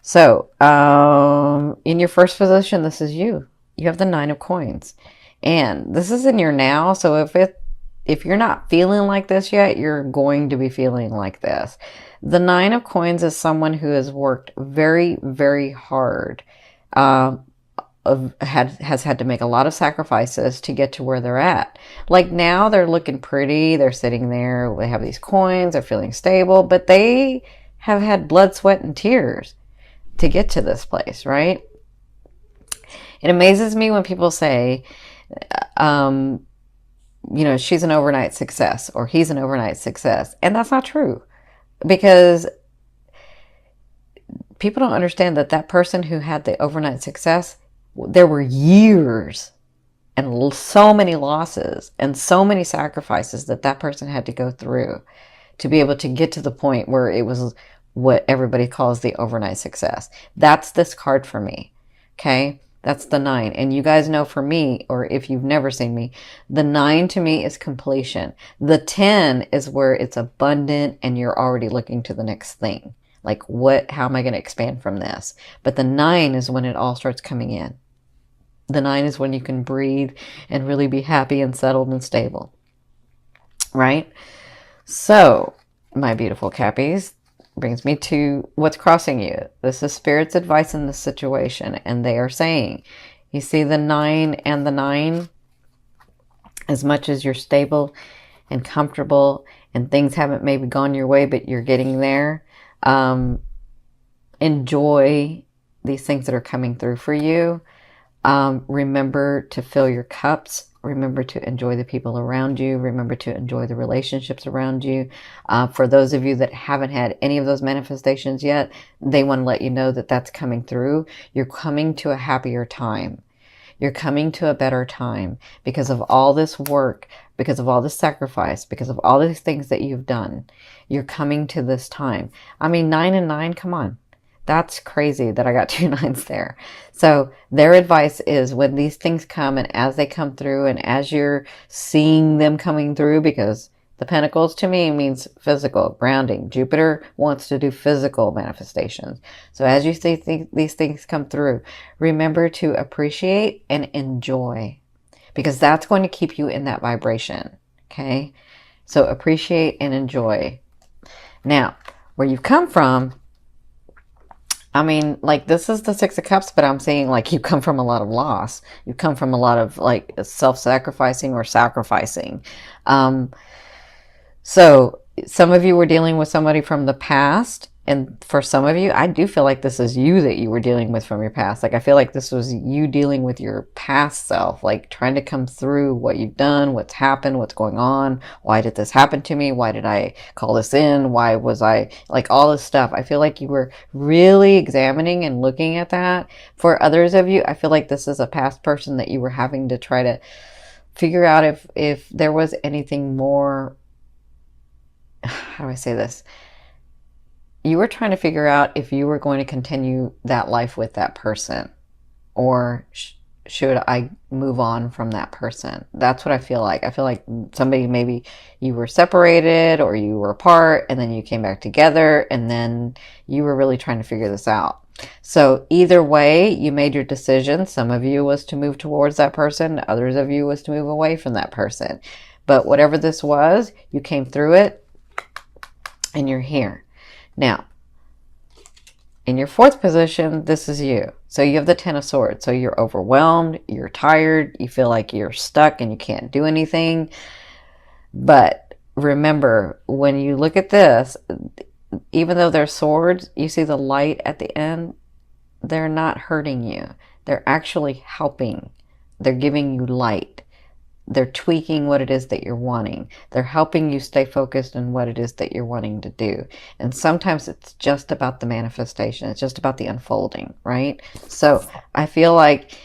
So, in your first position, this is you. You have the Nine of Coins. And this is in your now. So if you're not feeling like this yet, you're going to be feeling like this. The Nine of Coins is someone who has worked very, very hard. Has had to make a lot of sacrifices to get to where they're at. Like now they're looking pretty. They're sitting there. They have these coins. They're feeling stable. But they have had blood, sweat, and tears to get to this place, right? It amazes me when people say, she's an overnight success or he's an overnight success. And that's not true, because people don't understand that that person who had the overnight success, there were years and so many losses and so many sacrifices that that person had to go through to be able to get to the point where it was what everybody calls the overnight success. That's this card for me. Okay. That's the 9. And you guys know, for me, or if you've never seen me, the 9 to me is completion. The 10 is where it's abundant and you're already looking to the next thing. Like, how am I going to expand from this? But the 9 is when it all starts coming in. The 9 is when you can breathe and really be happy and settled and stable. Right? So, my beautiful Cappies, brings me to what's crossing you. This is Spirit's advice in this situation. And they are saying, you see the 9 and the 9, as much as you're stable and comfortable and things haven't maybe gone your way, but you're getting there. Enjoy these things that are coming through for you. Remember to fill your cups. Remember to enjoy the people around you. Remember to enjoy the relationships around you. For those of you that haven't had any of those manifestations yet, they want to let you know that that's coming through. You're coming to a happier time. You're coming to a better time because of all this work, because of all this sacrifice, because of all these things that you've done. You're coming to this time. I mean, 9 and 9, come on. That's crazy that I got 2 9s there. So their advice is, when these things come and as they come through and as you're seeing them coming through, because the Pentacles to me means physical, grounding. Jupiter wants to do physical manifestations. So as you see these things come through, remember to appreciate and enjoy, because that's going to keep you in that vibration. Okay? So appreciate and enjoy. Now, where you've come from, I mean, like, this is the 6 of Cups, but I'm saying, like, you come from a lot of loss. You come from a lot of, like, self-sacrificing or sacrificing. So some of you were dealing with somebody from the past. And for some of you, I do feel like this is you that you were dealing with from your past. Like, I feel like this was you dealing with your past self, like trying to come through what you've done, what's happened, what's going on. Why did this happen to me? Why did I call this in? Why was I, like, all this stuff? I feel like you were really examining and looking at that. For others of you, I feel like this is a past person that you were having to try to figure out if there was anything more. How do I say this? You were trying to figure out if you were going to continue that life with that person, or should I move on from that person? That's what I feel like. I feel like somebody, maybe you were separated or you were apart and then you came back together, and then you were really trying to figure this out. So either way, you made your decision. Some of you was to move towards that person. Others of you was to move away from that person. But whatever this was, you came through it and you're here. Now, in your 4th position, this is you. So you have the 10 of Swords. So you're overwhelmed, you're tired, you feel like you're stuck and you can't do anything. But remember, when you look at this, even though they're swords, you see the light at the end. They're not hurting you. They're actually helping. They're giving you light. They're tweaking what it is that you're wanting. They're helping you stay focused on what it is that you're wanting to do. And sometimes it's just about the manifestation. It's just about the unfolding, right? So I feel like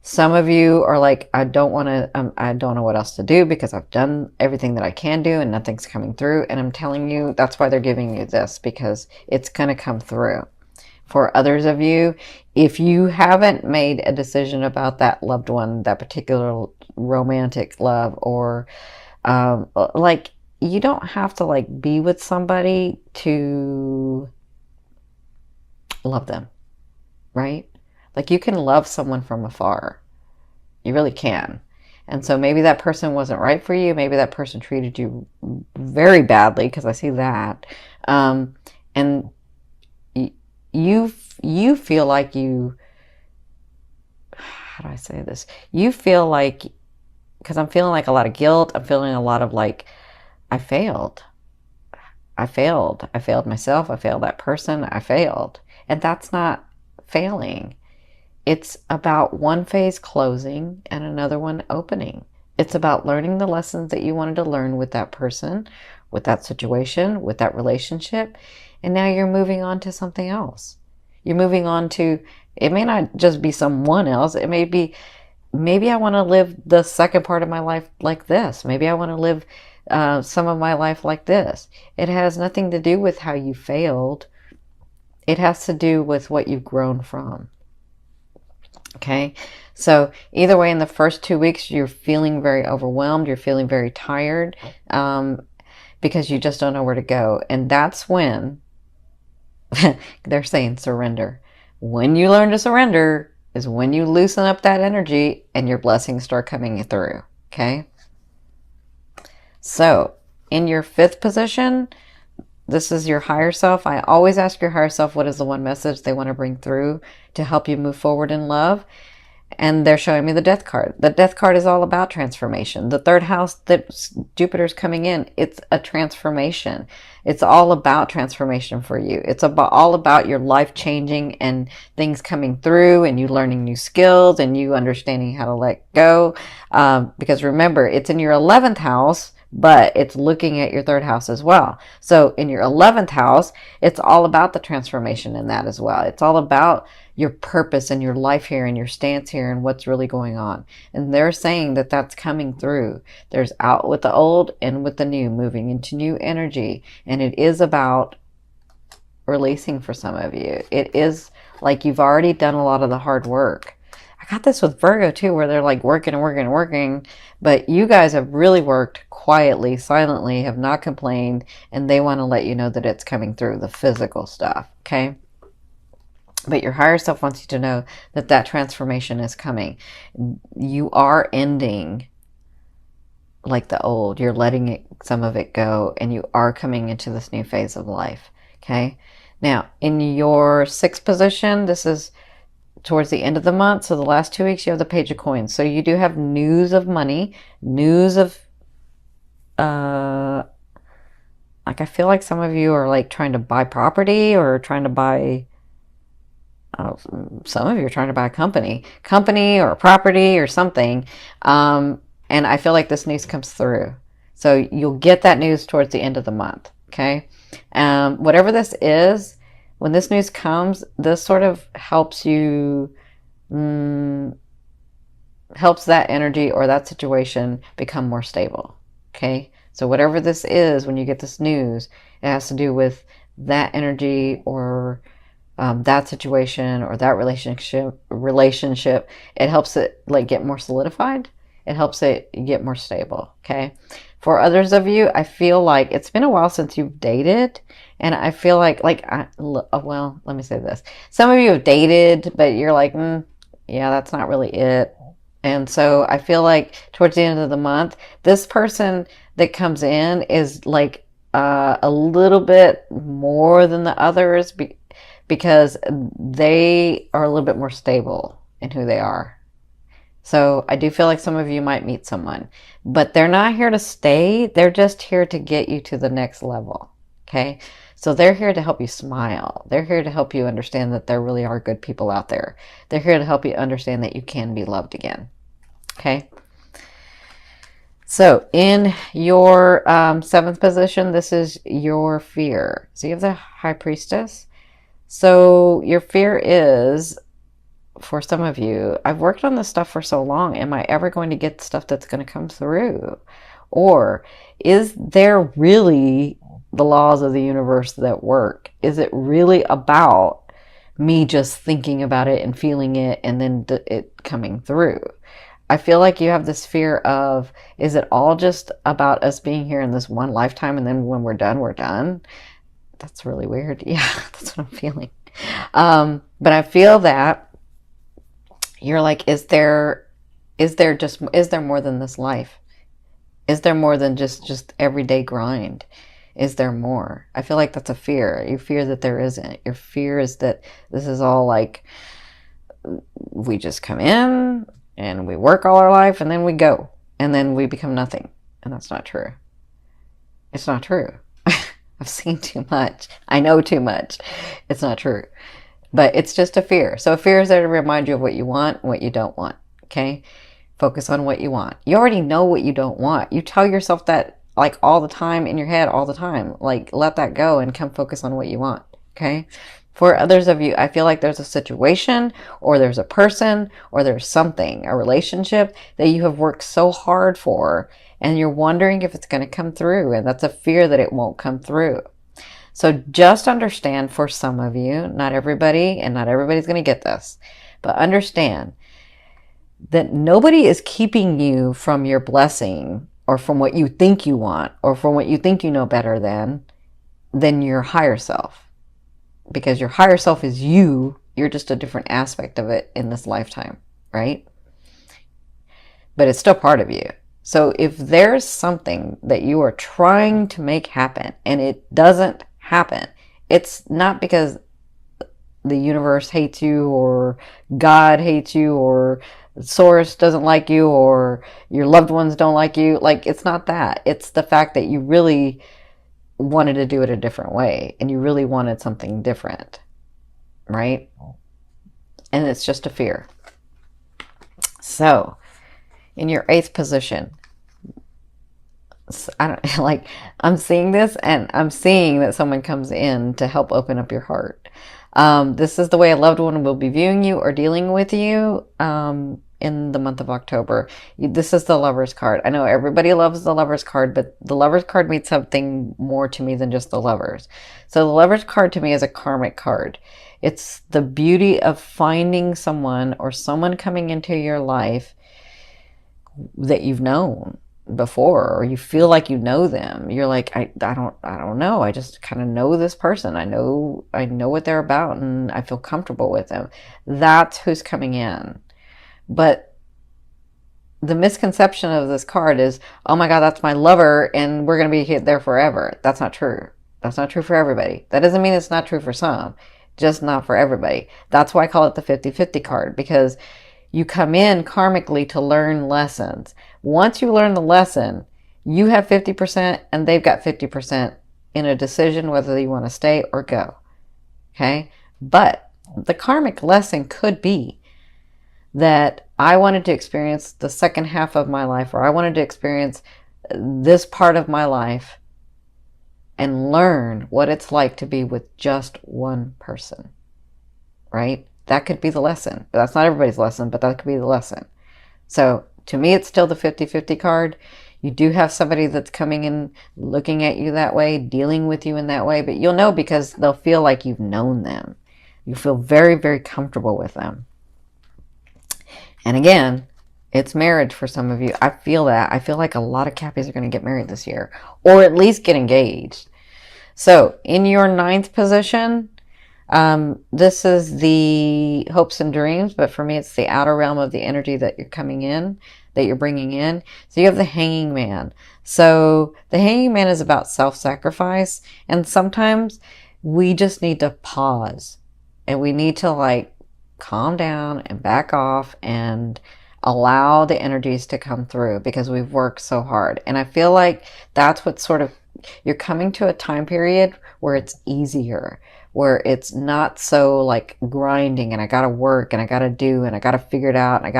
some of you are like, I don't know what else to do because I've done everything that I can do and nothing's coming through. And I'm telling you, that's why they're giving you this, because it's going to come through. For others of you, if you haven't made a decision about that loved one, that particular romantic love, or like, you don't have to, like, be with somebody to love them. right? Like you can love someone from afar. You really can. And so maybe that person wasn't right for you. Maybe that person treated you very badly, because I see that. And you you feel like you, how do I say this? You feel like, because I'm feeling like a lot of guilt. I'm feeling a lot of like, I failed. I failed. I failed myself. I failed that person. I failed. And that's not failing. It's about one phase closing and another one opening. It's about learning the lessons that you wanted to learn with that person, with that situation, with that relationship. And now you're moving on to something else. You're moving on to, it may not just be someone else. It may be, maybe I want to live the second part of my life like this. Maybe I want to live some of my life like this. It has nothing to do with how you failed. It has to do with what you've grown from. Okay, so either way, in the first 2 weeks, you're feeling very overwhelmed. You're feeling very tired because you just don't know where to go. And that's when they're saying surrender. When you learn to surrender is when you loosen up that energy and your blessings start coming through. Okay, so in your 5th position, this is your higher self. I always ask your higher self, what is the one message they want to bring through to help you move forward in love? And they're showing me the Death card. The Death card is all about transformation. The 3rd house that Jupiter's coming in, it's a transformation. It's all about transformation for you. It's all about your life changing and things coming through and you learning new skills and you understanding how to let go. Because remember, it's in your 11th house, but it's looking at your 3rd house as well. So in your 11th house, it's all about the transformation in that as well. It's all about your purpose and your life here and your stance here and what's really going on. And they're saying that that's coming through. There's out with the old and with the new, moving into new energy. And it is about releasing for some of you. It is like you've already done a lot of the hard work. I got this with Virgo too, where they're like working and working and working, but you guys have really worked quietly, silently, have not complained, and they want to let you know that it's coming through, the physical stuff, okay? But your higher self wants you to know that that transformation is coming. You are ending like the old. You're letting some of it go, and you are coming into this new phase of life, okay? Now, in your 6th position, this is towards the end of the month, so the last 2 weeks, you have the Page of Coins. So you do have news of money, news of, like I feel like some of you are like trying to buy property or trying to buy, some of you are trying to buy a company or a property or something. And I feel like this news comes through. So you'll get that news towards the end of the month, okay? Whatever this is, when this news comes, this sort of helps you, helps that energy or that situation become more stable, okay? So whatever this is, when you get this news, it has to do with that energy or that situation or that relationship. It helps it like get more solidified. It helps it get more stable, okay? For others of you, I feel like it's been a while since you've dated, and I feel like well, let me say this. Some of you have dated, but you're like, yeah, that's not really it. And so I feel like towards the end of the month, this person that comes in is like a little bit more than the others because they are a little bit more stable in who they are. So I do feel like some of you might meet someone, but they're not here to stay. They're just here to get you to the next level. Okay. So they're here to help you smile. They're here to help you understand that there really are good people out there. They're here to help you understand that you can be loved again. Okay. So in your 7th position, this is your fear. So you have the High Priestess. So your fear is, for some of you, I've worked on this stuff for so long. Am I ever going to get stuff that's going to come through? Or is there really the laws of the universe that work? Is it really about me just thinking about it and feeling it and then it coming through? I feel like you have this fear of, is it all just about us being here in this one lifetime and then when we're done, we're done? That's really weird. Yeah, that's what I'm feeling. But I feel that you're like, is there more than this life? Is there more than just everyday grind? Is there more? I feel like that's a fear. You fear that there isn't. Your fear is that this is all like, we just come in and we work all our life and then we go and then we become nothing. And that's not true. It's not true. I've seen too much. I know too much. It's not true. But it's just a fear. So a fear is there to remind you of what you want and what you don't want. Okay? Focus on what you want. You already know what you don't want. You tell yourself that like all the time in your head, all the time. Like, let that go and come focus on what you want. Okay? For others of you, I feel like there's a situation or there's a person or there's something, a relationship that you have worked so hard for and you're wondering if it's going to come through, and that's a fear that it won't come through. So just understand, for some of you, not everybody, and not everybody's going to get this, but understand that nobody is keeping you from your blessing or from what you think you want or from what you think you know better than your higher self. Because your higher self is you. You're just a different aspect of it in this lifetime, right? But it's still part of you. So if there's something that you are trying to make happen and it doesn't happen, it's not because the universe hates you or God hates you or Source doesn't like you or your loved ones don't like you. Like, it's not that. It's the fact that you really wanted to do it a different way and you really wanted something different, right? And it's just a fear. So in your 8th position, I don't like, I'm seeing this and I'm seeing that someone comes in to help open up your heart. This is the way a loved one will be viewing you or dealing with you in the month of October. This is the Lover's card. I know everybody loves the Lover's card, but the Lover's card means something more to me than just the Lovers. So the Lover's card to me is a karmic card. It's the beauty of finding someone or someone coming into your life that you've known before, or you feel like you know them. You're like, I don't know. I just kind of know this person. I know what they're about and I feel comfortable with them. That's who's coming in. But the misconception of this card is, oh my God, that's my lover and we're going to be there forever. That's not true. That's not true for everybody. That doesn't mean it's not true for some, just not for everybody. That's why I call it the 50-50 card, because you come in karmically to learn lessons. Once you learn the lesson, you have 50% and they've got 50% in a decision whether you want to stay or go. Okay? But the karmic lesson could be that I wanted to experience the second half of my life, or I wanted to experience this part of my life and learn what it's like to be with just one person, right? That could be the lesson. That's not everybody's lesson, but that could be the lesson. So to me, it's still the 50-50 card. You do have somebody that's coming in, looking at you that way, dealing with you in that way, but you'll know because they'll feel like you've known them. You feel very, very comfortable with them. And again, it's marriage for some of you. I feel that. I feel like a lot of Cappies are going to get married this year, or at least get engaged. So in your 9th position, this is the hopes and dreams, but for me, it's the outer realm of the energy that you're coming in, that you're bringing in. So you have the Hanging Man. So the Hanging Man is about self-sacrifice. And sometimes we just need to pause and we need to like calm down and back off and allow the energies to come through because we've worked so hard. And I feel like that's what sort of, you're coming to a time period where it's easier, where it's not so like grinding and I gotta work and I gotta do and I gotta figure it out and I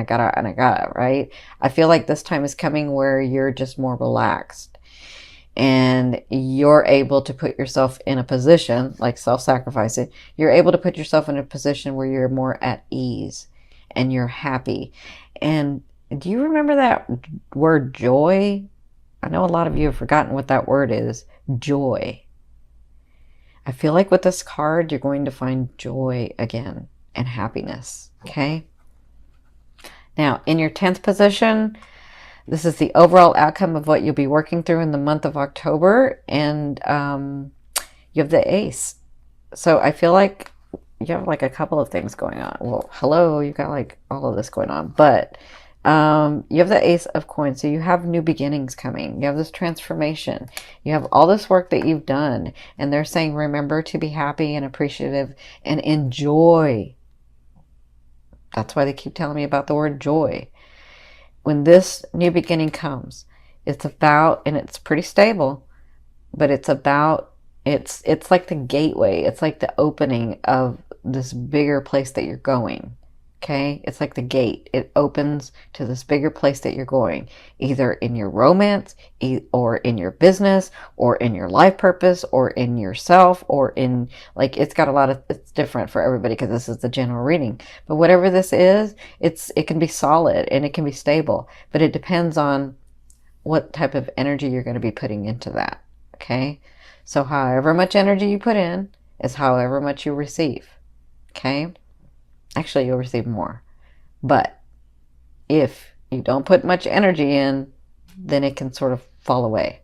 gotta, right? I feel like this time is coming where you're just more relaxed and you're able to put yourself in a position, like self-sacrificing, you're able to put yourself in a position where you're more at ease and you're happy. And do you remember that word joy? I know a lot of you have forgotten what that word is. Joy. I feel like with this card, you're going to find joy again and happiness. Okay. Now, in your 10th position, this is the overall outcome of what you'll be working through in the month of October. And you have the Ace. So I feel like you have like a couple of things going on. Well, hello, you got like all of this going on, but you have the Ace of Coins, so you have new beginnings coming. You have this transformation. You have all this work that you've done, and they're saying, remember to be happy and appreciative and enjoy. That's why they keep telling me about the word joy. When this new beginning comes, it's about, and it's pretty stable, but it's about, it's like the gateway. It's like the opening of this bigger place that you're going. Okay? It's like the gate. It opens to this bigger place that you're going, either in your romance, or in your business, or in your life purpose, or in yourself, or in, like, it's got a lot of, it's different for everybody because this is the general reading. But whatever this is, it can be solid and it can be stable, but it depends on what type of energy you're going to be putting into that. Okay? So however much energy you put in is however much you receive. Okay? Actually, you'll receive more. But if you don't put much energy in, then it can sort of fall away.